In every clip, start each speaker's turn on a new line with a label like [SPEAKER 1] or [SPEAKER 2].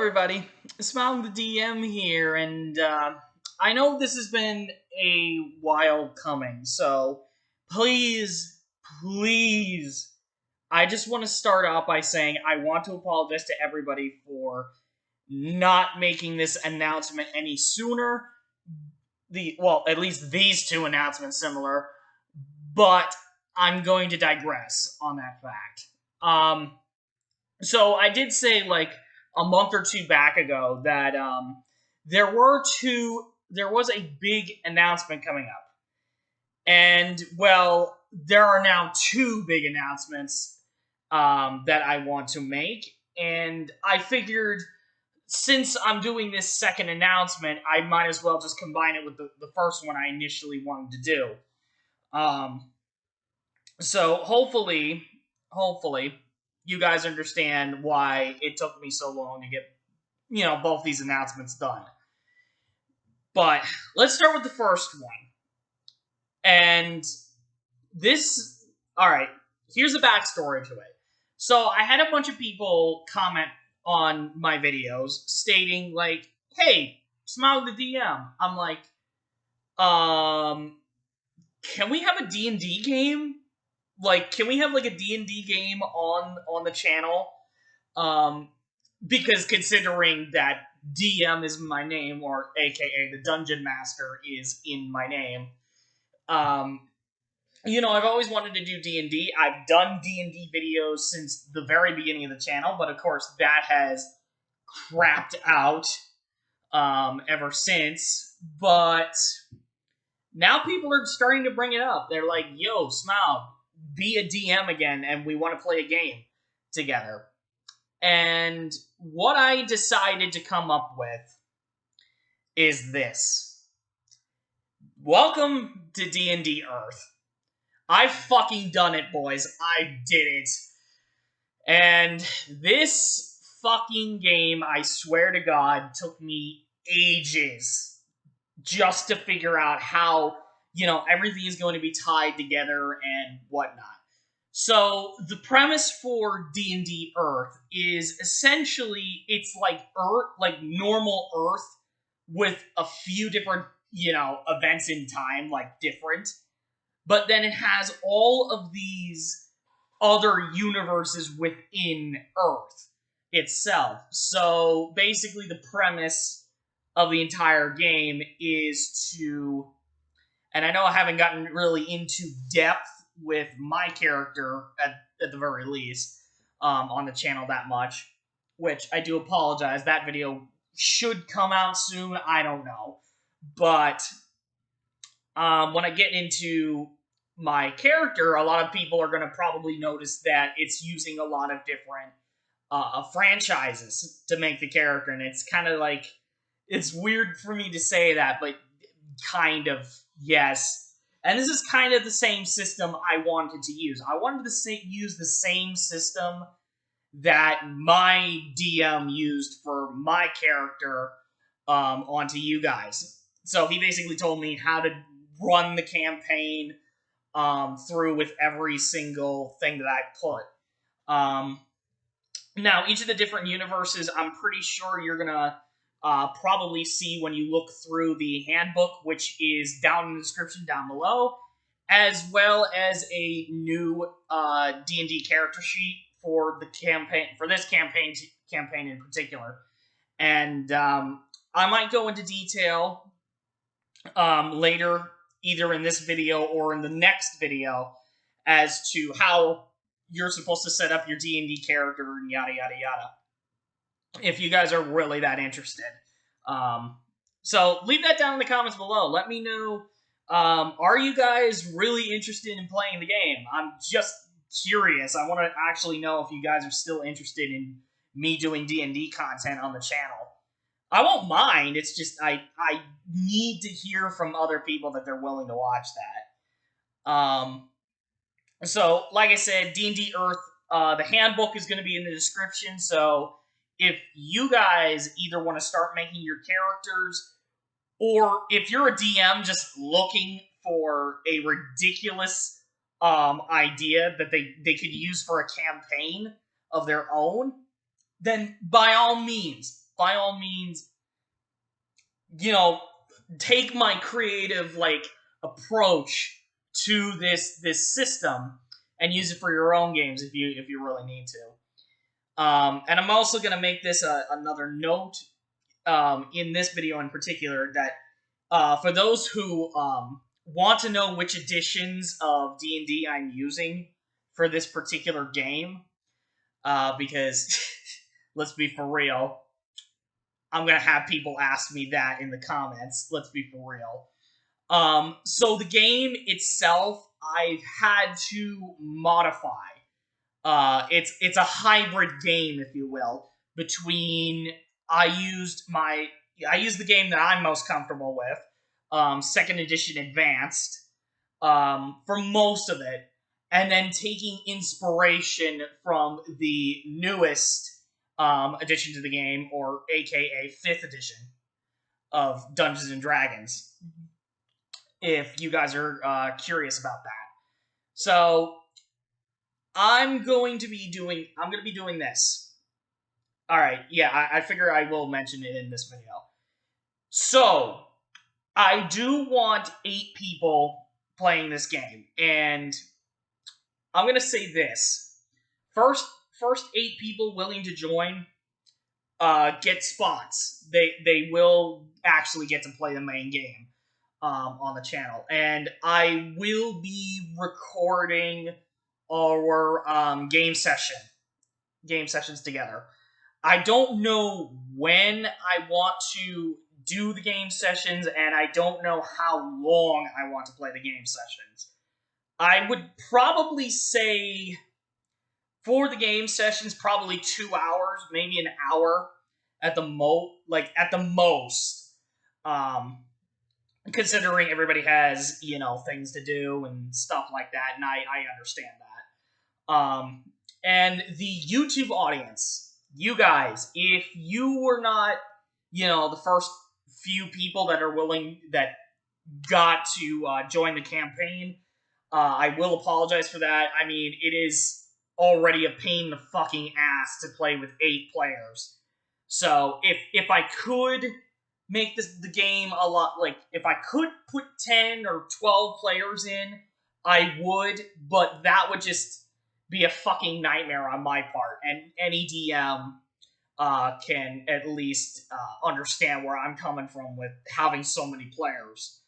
[SPEAKER 1] everybody, Smile the DM here, and I know this has been a while coming, so please, I just want to start out by saying I want to apologize to everybody for not making this announcement any sooner. At least these two announcements similar, but I'm going to digress on that fact. So I did say a month or two back ago that there was a big announcement coming up. And well, there are now two big announcements that I want to make, and I figured since I'm doing this second announcement, I might as well just combine it with the first one I initially wanted to do. So hopefully, you guys understand why it took me so long to get, both these announcements done. But let's start with the first one. And this, alright, here's a backstory to it. So I had a bunch of people comment on my videos stating, like, hey, Smile the DM. I'm like, can we have a D&D game? Like, can we have, like, a D&D game on the channel? Because considering that DM is my name, or aka the Dungeon Master is in my name, I've always wanted to do D&D. I've done D&D videos since the very beginning of the channel, but of course that has crapped out ever since. But now people are starting to bring it up. They're like, yo, Smile, be a DM again, and we want to play a game together. And what I decided to come up with is this. Welcome to D&D Earth. I've fucking done it, boys. I did it. And this fucking game, I swear to God, took me ages just to figure out how, everything is going to be tied together and whatnot. So, the premise for D&D Earth is essentially, it's like Earth, like normal Earth, with a few different, events in time, like different. But then it has all of these other universes within Earth itself. So, basically, the premise of the entire game is to, and I know I haven't gotten really into depth with my character at the very least on the channel that much, which I do apologize. That video should come out soon. I don't know. But when I get into my character, a lot of people are going to probably notice that it's using a lot of different franchises to make the character, and it's kind of like, it's weird for me to say that, but kind of, yes. And this is kind of the same system I wanted to use. I wanted to use the same system that my DM used for my character onto you guys. So he basically told me how to run the campaign through with every single thing that I put. Now, each of the different universes, I'm pretty sure you're going to probably see when you look through the handbook, which is down in the description down below, as well as a new D&D character sheet for the campaign, for this campaign in particular. And I might go into detail later, either in this video or in the next video, as to how you're supposed to set up your D&D character and yada yada yada, if you guys are really that interested. So leave that down in the comments below. Let me know, are you guys really interested in playing the game? I'm just curious. I want to actually know if you guys are still interested in me doing D&D content on the channel. I won't mind. It's just I need to hear from other people that they're willing to watch that. So, like I said, D&D Earth, the handbook is going to be in the description, so if you guys either want to start making your characters, or if you're a DM just looking for a ridiculous idea that they could use for a campaign of their own, then by all means, by all means, take my creative approach to this system and use it for your own games if you really need to. And I'm also going to make this another note in this video in particular that for those who want to know which editions of D&D I'm using for this particular game, because let's be for real, I'm going to have people ask me that in the comments. Let's be for real. So the game itself, I've had to modify. It's a hybrid game, if you will, between I used the game that I'm most comfortable with, second edition advanced, for most of it, and then taking inspiration from the newest addition to the game, or AKA 5th edition of Dungeons and Dragons, if you guys are curious about that. So I'm going to be doing this. Alright, yeah, I figure I will mention it in this video. So, I do want 8 people playing this game, and I'm gonna say this. First 8 people willing to join get spots. They will actually get to play the main game on the channel, and I will be recording our game sessions together. I don't know when I want to do the game sessions, and I don't know how long I want to play the game sessions. I would probably say for the game sessions, probably 2 hours, maybe an hour at the most. Considering everybody has, things to do and stuff like that, and I understand that. And the YouTube audience, you guys, if you were not, the first few people that got to join the campaign, I will apologize for that. I mean, it is already a pain in the fucking ass to play with 8 players. So if I could make the game a lot, if I could put 10 or 12 players in, I would, but that would just be a fucking nightmare on my part, and any DM can at least understand where I'm coming from with having so many players.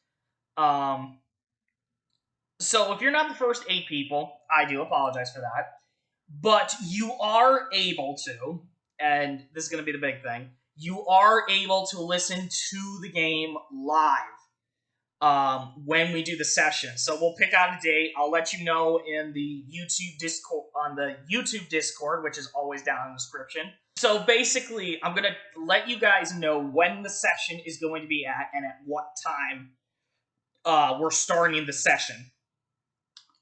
[SPEAKER 1] So if you're not the first 8 people, I do apologize for that, but you are able to, and this is going to be the big thing, you are able to listen to the game live when we do the session. So we'll pick out a date. I'll let you know in the YouTube Discord, which is always down in the description. So basically, I'm going to let you guys know when the session is going to be at and at what time we're starting the session.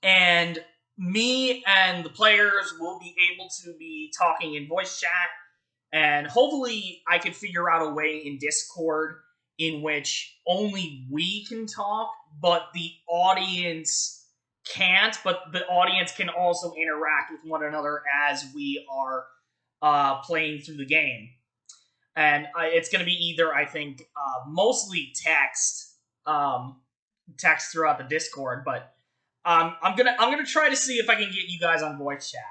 [SPEAKER 1] And me and the players will be able to be talking in voice chat, and hopefully I can figure out a way in Discord in which only we can talk, but the audience can't, but the audience can also interact with one another as we are playing through the game. And it's going to be either, I think, mostly text throughout the Discord, but I'm gonna try to see if I can get you guys on voice chat.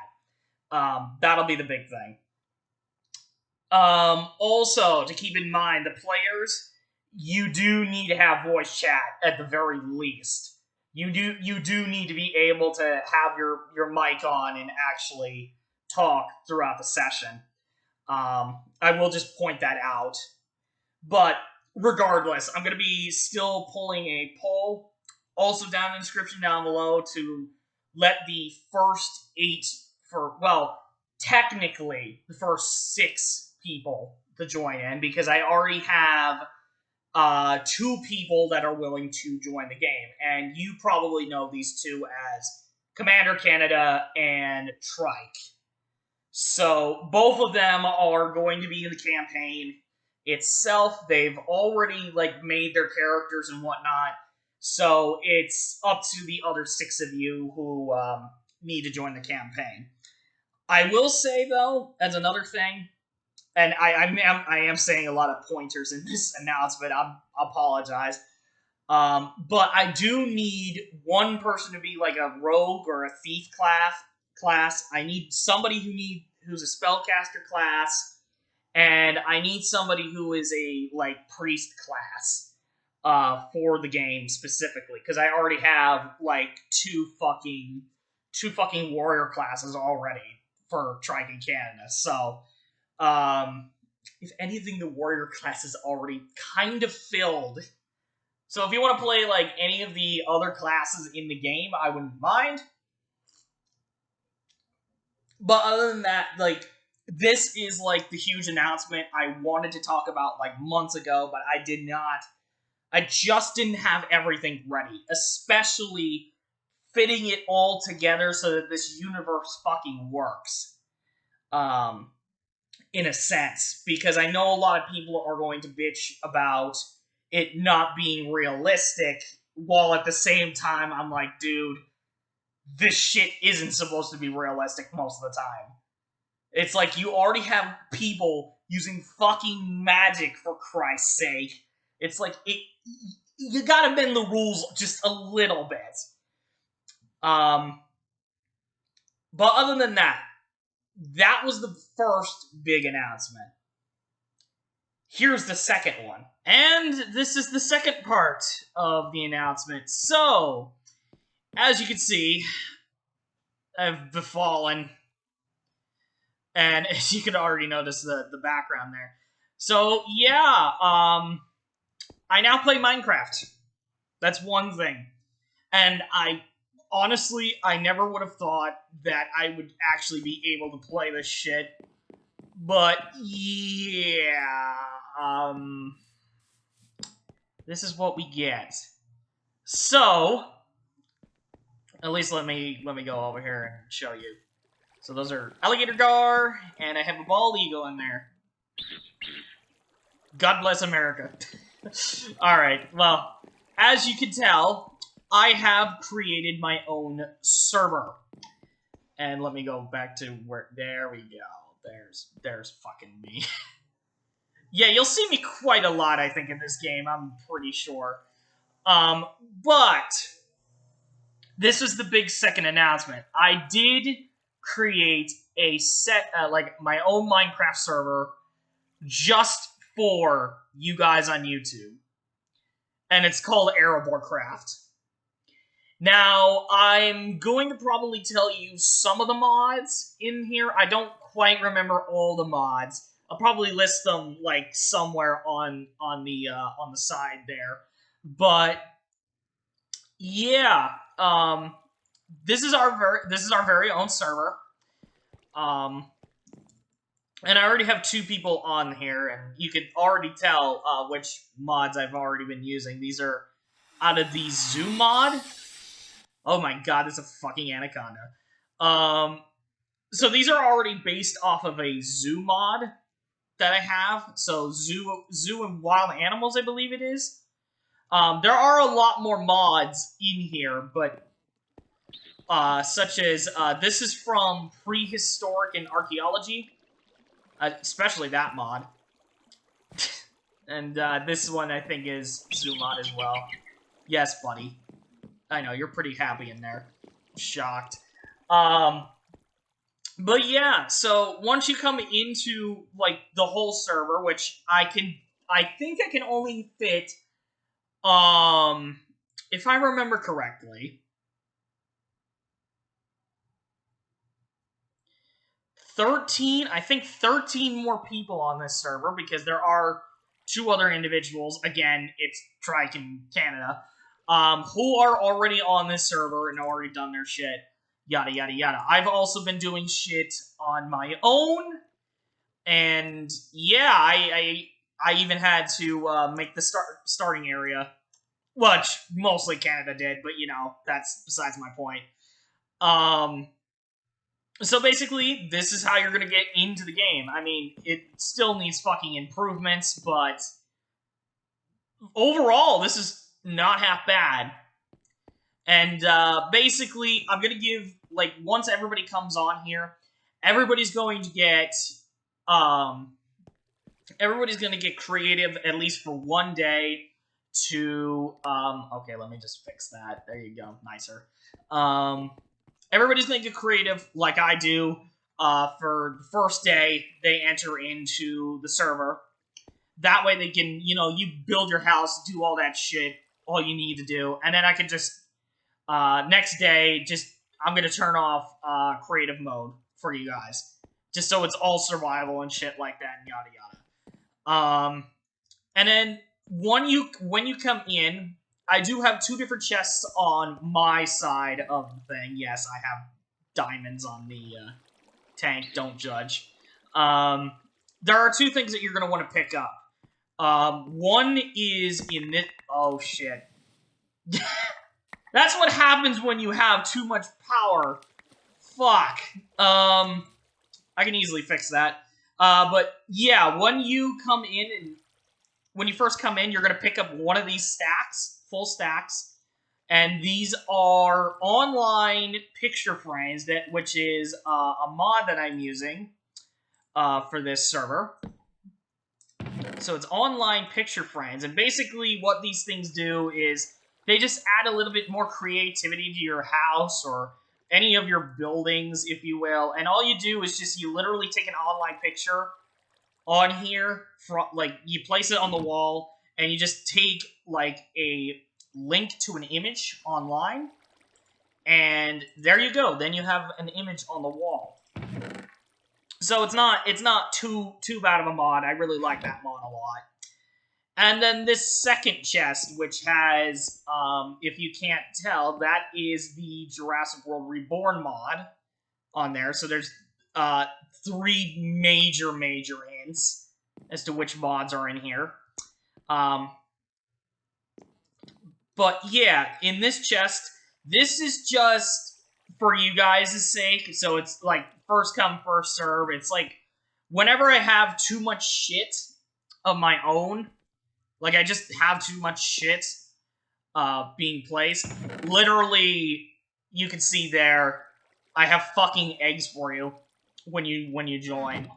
[SPEAKER 1] That'll be the big thing. Also, to keep in mind, the players, you do need to have voice chat at the very least. You do need to be able to have your mic on and actually talk throughout the session. I will just point that out. But regardless, I'm going to be still pulling a poll, also down in the description down below, to let the first 8 technically the first 6 people to join in, because I already have 2 people that are willing to join the game, and you probably know these 2 as Commander Canada and Trike. So both of them are going to be in the campaign itself. They've already made their characters and whatnot, so it's up to the other 6 of you who need to join the campaign. I will say, though, as another thing, and I am saying a lot of pointers in this announcement. I apologize. But I do need one person to be like a rogue or a thief class. I need somebody who's a spellcaster class, and I need somebody who is a like priest class for the game specifically because I already have like two fucking warrior classes already for Triton Canada. So if anything, the warrior class is already kind of filled. So if you want to play like any of the other classes in the game, I wouldn't mind. But other than that, like this is like the huge announcement I wanted to talk about like months ago, but I did not. I just didn't have everything ready, especially fitting it all together so that this universe fucking works. Um, in a sense, because I know a lot of people are going to bitch about it not being realistic, while at the same time, I'm like, dude, this shit isn't supposed to be realistic most of the time. It's like you already have people using fucking magic for Christ's sake. It's like you gotta bend the rules just a little bit. Um, but other than that, that was the first big announcement. Here's the second one. And this is the second part of the announcement. So, as you can see, I've befallen. And as you can already notice the background there. So, yeah, I now play Minecraft. That's one thing. And I never would have thought that I would actually be able to play this shit. But, yeah, this is what we get. So, at least let me go over here and show you. So those are alligator gar, and I have a bald eagle in there. God bless America. Alright, well, as you can tell, I have created my own server. And let me go back to where, there we go. There's fucking me. Yeah, you'll see me quite a lot, I think, in this game, I'm pretty sure. But this is the big second announcement. I did create a like my own Minecraft server just for you guys on YouTube. And it's called Ereborcraft. Now, I'm going to probably tell you some of the mods in here. I don't quite remember all the mods. I'll probably list them like somewhere on the side there. But yeah, this is our very own server. And I already have two people on here, and you can already tell which mods I've already been using. These are out of the Zoo mod. Oh my god, this is a fucking anaconda. So these are already based off of a zoo mod that I have. So zoo and wild animals, I believe it is. There are a lot more mods in here, but such as this is from prehistoric and archaeology, especially that mod. And this one I think is zoo mod as well. Yes, buddy. I know you're pretty happy in there. Shocked. But yeah, so once you come into like the whole server, which I think I can only fit, if I remember correctly, 13. I think 13 more people on this server because there are two other individuals. Again, it's Triton Canada, who are already on this server and already done their shit. Yada yada yada. I've also been doing shit on my own, and yeah, I even had to make the starting area, which mostly Canada did, but you know that's besides my point. So basically, this is how you're gonna get into the game. I mean, it still needs fucking improvements, but overall, this is not half bad. And basically, I'm gonna give, like, once everybody comes on here, everybody's going to get everybody's gonna get creative at least for one day to okay, let me just fix that. There you go, nicer. Everybody's gonna get creative like I do. For the first day, they enter into the server. That way they can, you build your house, do all that shit, all you need to do, and then I can just next day, I'm gonna turn off creative mode for you guys, just so it's all survival and shit like that, and yada yada. And then when you come in, I do have two different chests on my side of the thing. Yes, I have diamonds on the tank. Don't judge. There are two things that you're gonna want to pick up. One is in this. Oh shit. That's what happens when you have too much power. Fuck. I can easily fix that. But yeah, when you first come in, you're gonna pick up one of these stacks, full stacks, and these are online picture frames which is a mod that I'm using for this server. So it's online picture frames, and basically what these things do is they just add a little bit more creativity to your house or any of your buildings, if you will. And all you do is you literally take an online picture on here, you place it on the wall, and you just take like a link to an image online, and there you go. Then you have an image on the wall. So it's not too bad of a mod. I really like that mod a lot. And then this second chest, which has, if you can't tell, that is the Jurassic World Reborn mod on there. So there's three major hints as to which mods are in here. But yeah, in this chest, this is just for you guys' sake. So it's like first come, first serve. It's like whenever I have too much shit of my own, like I just have too much shit being placed. Literally, you can see there, I have fucking eggs for you when you join.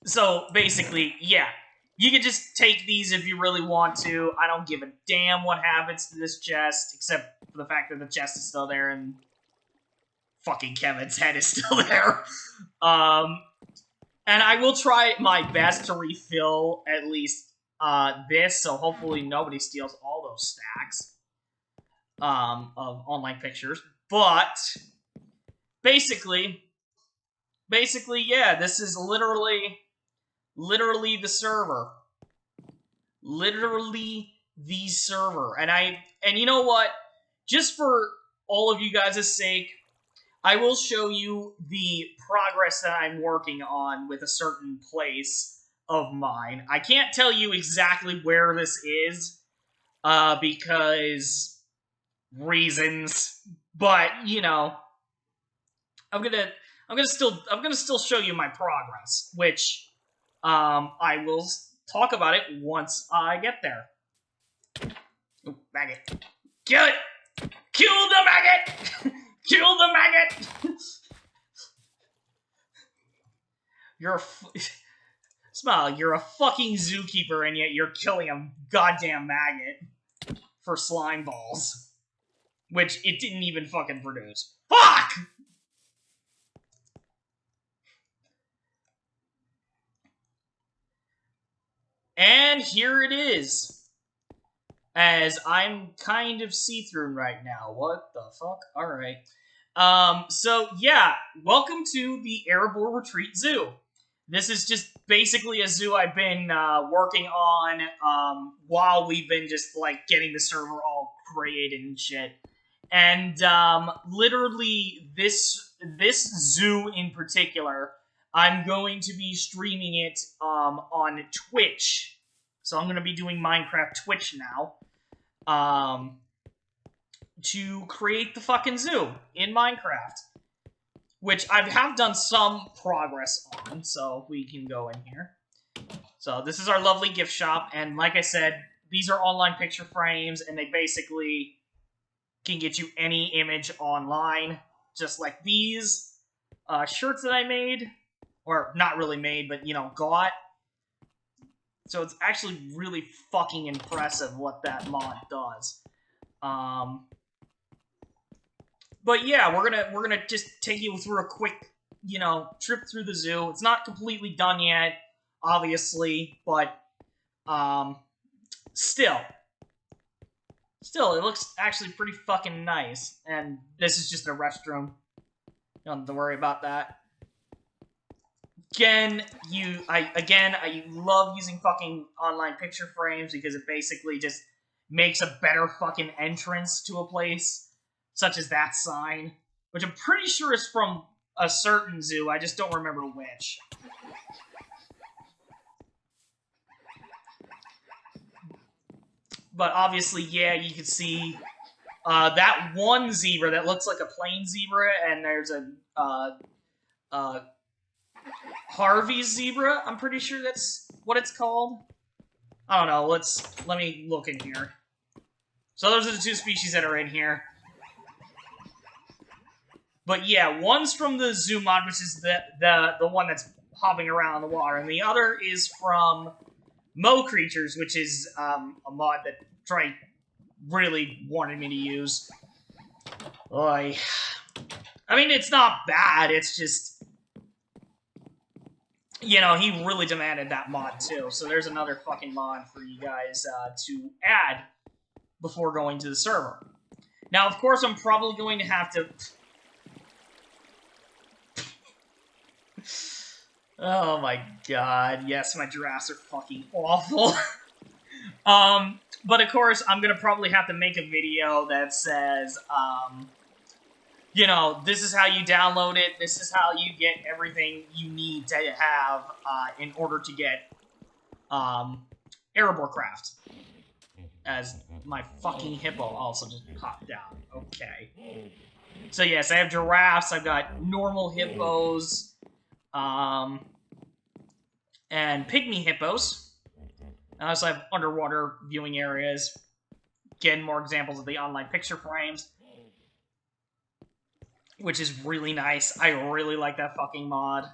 [SPEAKER 1] So basically, yeah, you can just take these if you really want to. I don't give a damn what happens to this chest, except for the fact that the chest is still there and fucking Kevin's head is still there. And I will try my best to refill at least this, so hopefully nobody steals all those stacks of online pictures. But basically, yeah, this is literally the server. Literally the server. And you know what? Just for all of you guys' sake, I will show you the progress that I'm working on with a certain place of mine. I can't tell you exactly where this is, because reasons. But I'm gonna still show you my progress, which I will talk about it once I get there. Ooh, maggot! Kill it! Kill the maggot! Kill the maggot! Smile, you're a fucking zookeeper, and yet you're killing a goddamn maggot for slime balls. Which it didn't even fucking produce. Fuck! And here it is. As I'm kind of see-through right now. What the fuck? Alright. So yeah, welcome to the Erebor Retreat Zoo. This is just basically a zoo I've been working on while we've been just like getting the server all created and shit. And literally this zoo in particular, I'm going to be streaming it on Twitch. So I'm going to be doing Minecraft Twitch now to create the fucking zoo in Minecraft. Which I have done some progress on, so we can go in here. So this is our lovely gift shop, and like I said, these are online picture frames, and they basically can get you any image online, just like these shirts that I made. or not really made, but, you know, got. So it's actually really fucking impressive what that mod does. But yeah, we're gonna just take you through a quick, you know, trip through the zoo. It's not completely done yet, obviously, but still, it looks actually pretty fucking nice. And this is just a restroom. You don't have to worry about that. Again, I love using fucking online picture frames because it basically just makes a better fucking entrance to a place, such as that sign, which I'm pretty sure is from a certain zoo. I just don't remember which. But obviously, yeah, you can see that one zebra that looks like a plain zebra, and there's a Harvey's zebra. I'm pretty sure that's what it's called. I don't know. Let me look in here. So those are the two species that are in here. But yeah, one's from the zoo mod, which is the one that's hopping around in the water, and the other is from Mo Creatures, which is a mod that Trey really wanted me to use. I mean, it's not bad. It's just, you know, he really demanded that mod too. So there's another fucking mod for you guys to add before going to the server. Now, of course, I'm probably going to have to... Oh my god, yes, my giraffes are fucking awful. But of course, I'm gonna probably have to make a video that says, you know, this is how you download it, this is how you get everything you need to have in order to get Ereborcraft. As my fucking hippo also just popped down. Okay. So yes, I have giraffes, I've got normal hippos, and pygmy hippos. I also have underwater viewing areas. Again, more examples of the online picture frames, which is really nice. I really like that fucking mod.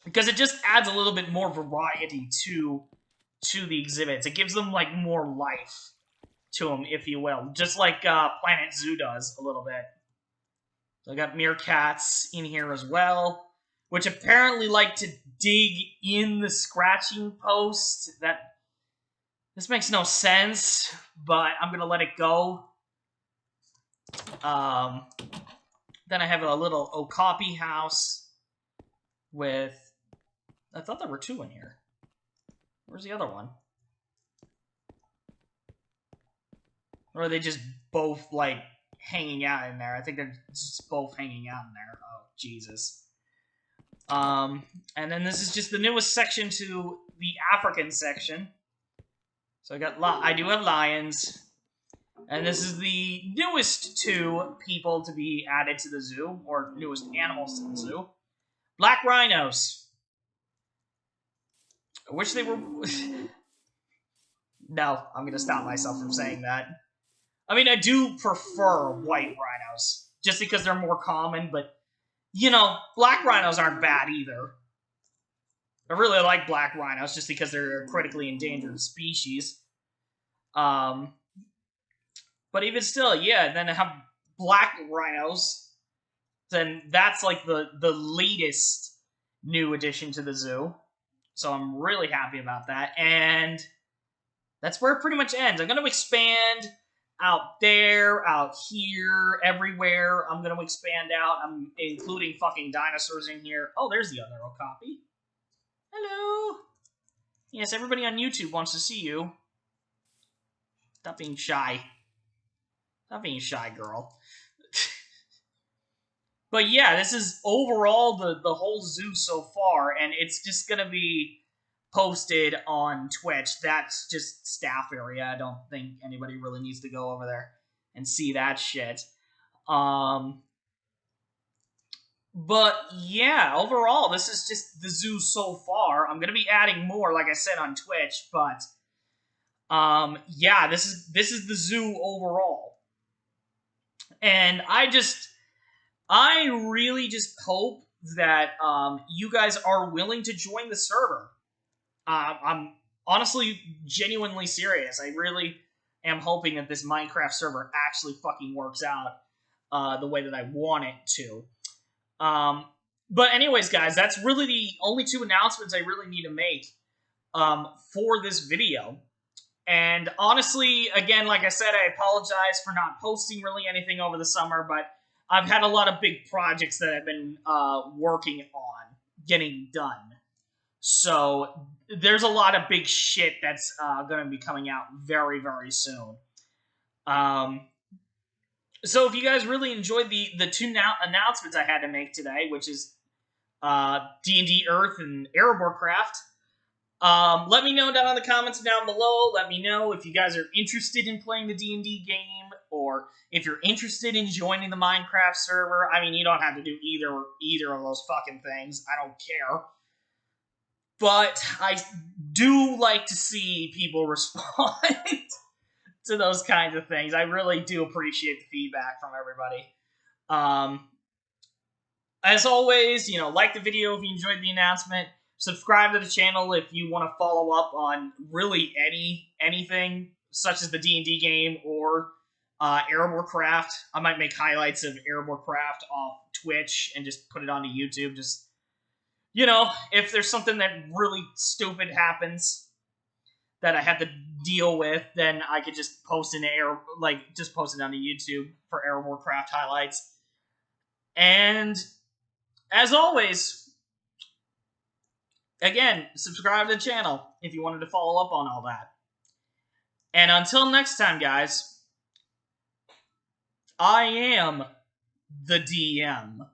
[SPEAKER 1] Because it just adds a little bit more variety to the exhibits. It gives them, like, more life to them, if you will. Just like Planet Zoo does a little bit. So I got meerkats in here as well, which apparently like to dig in the scratching post. This makes no sense, but I'm gonna let it go. Then I have a little okapi house with... I thought there were two in here. Where's the other one? Or are they just both, like, hanging out in there? I think they're just both hanging out in there. Oh, Jesus. And then this is just the newest section to the African section. So I do have lions. And this is the newest two people to be added to the zoo, or newest animals to the zoo. Black rhinos. I wish they were... No, I'm gonna stop myself from saying that. I mean, I do prefer white rhinos, just because they're more common, but, you know, black rhinos aren't bad either. I really like black rhinos, just because they're a critically endangered species. But even still, yeah, then I have black rhinos, then that's like the latest new addition to the zoo. So I'm really happy about that, and that's where it pretty much ends. I'm going to expand out there, out here, everywhere. I'm going to expand out. I'm including fucking dinosaurs in here. Oh, there's the other okapi. Hello. Yes, everybody on YouTube wants to see you. Stop being shy. Stop being shy, girl. But yeah, this is overall the whole zoo so far, and it's just going to be posted on Twitch. That's just staff area. I don't think anybody really needs to go over there and see that shit. But yeah, overall, this is just the zoo so far. I'm gonna be adding more, like I said, on Twitch, but yeah, this is the zoo overall. And I really just hope that you guys are willing to join the server. I'm honestly genuinely serious. I really am hoping that this Minecraft server actually fucking works out the way that I want it to. But anyways, guys, that's really the only two announcements I really need to make for this video. And honestly, again, like I said, I apologize for not posting really anything over the summer, but I've had a lot of big projects that I've been working on getting done. So there's a lot of big shit that's going to be coming out very, very soon. So if you guys really enjoyed the two announcements I had to make today, which is D&D Earth and Ereborcraft, let me know down in the comments down below. Let me know if you guys are interested in playing the D&D game, or if you're interested in joining the Minecraft server. I mean, you don't have to do either of those fucking things. I don't care. But I do like to see people respond to those kinds of things. I really do appreciate the feedback from everybody. As always, like the video if you enjoyed the announcement. Subscribe to the channel if you want to follow up on really anything, such as the D&D game or Ereborcraft. I might make highlights of Ereborcraft off Twitch and just put it onto YouTube. Just, if there's something that really stupid happens that I have to deal with, then I could just post just post it onto YouTube for Ereborcraft highlights. And as always, again, subscribe to the channel if you wanted to follow up on all that. And until next time, guys, I am the DM.